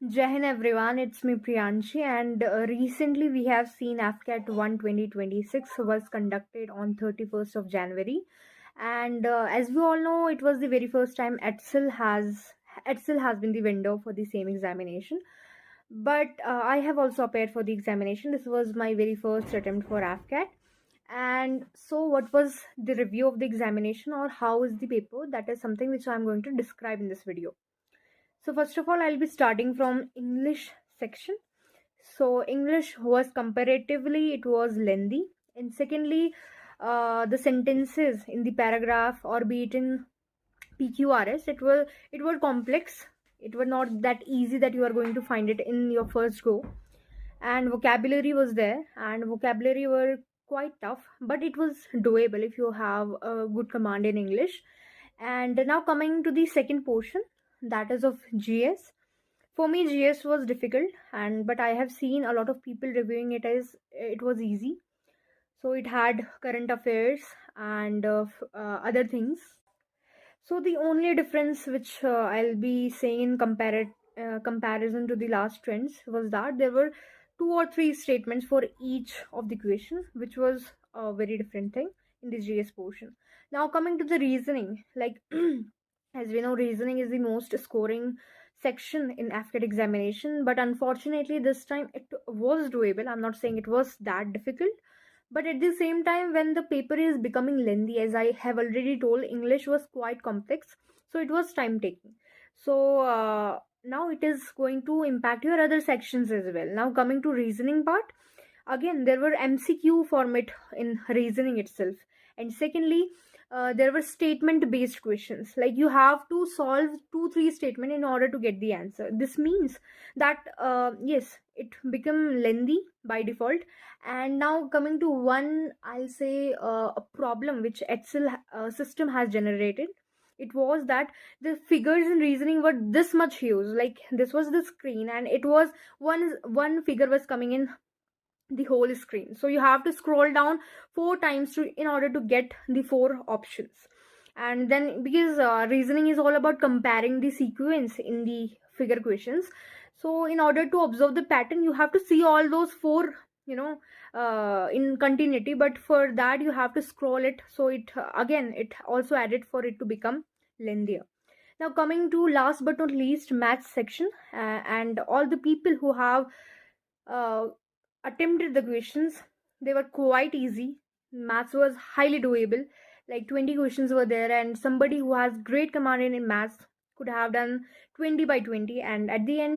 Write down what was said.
Jai Hind everyone, it's me Priyanshi, and recently we have seen afcat 1 2026 was conducted on 31st of January, and as we all know, it was the very first time ETSIL has been the vendor for the same examination. But I have also appeared for the examination. This was my very first attempt for afcat. And so, what was the review of the examination, or how is the paper? That is something which I'm going to describe in this video. So first of all, I'll be starting from English section. So English was comparatively it was lengthy, and secondly, the sentences in the paragraph or be it in PQRS, it was complex. It was not that easy that you are going to find it in your first go. And vocabulary was there, and vocabulary were quite tough, but it was doable if you have a good command in English. And now coming to the second portion, that is of GS. For me, GS was difficult, and but I have seen a lot of people reviewing it as it was easy. So it had current affairs and other things. So the only difference which I'll be saying in comparison to the last trends was that there were two or three statements for each of the question, which was a very different thing in the GS portion. Now coming to the reasoning, like as we know, reasoning is the most scoring section in afcat examination, but unfortunately this time it was doable. I'm not saying it was that difficult, but at the same time, when the paper is becoming lengthy, as I have already told, English was quite complex, so it was time taking. So now it is going to impact your other sections as well. Now coming to reasoning part, again there were MCQ format in reasoning itself, and secondly, there were statement based questions, like you have to solve 2 3 statement in order to get the answer. This means that yes, it become lengthy by default. And now coming to one, I'll say a problem which Excel system has generated. It was that the figures in reasoning were this much huge, like this was the screen, and it was one figure was coming in the whole screen, so you have to scroll down 4 times in order to get the 4 options. And then because reasoning is all about comparing the sequence in the figure questions, so in order to observe the pattern you have to see all those four, in continuity, but for that you have to scroll it. So it again it also added for it to become lengthier. Now coming to last but not least, maths section, and all the people who have uh, attempted the questions, they were quite easy. Maths was highly doable, like 20 questions were there, and somebody who has great command in maths could have done 20 by 20, and at the end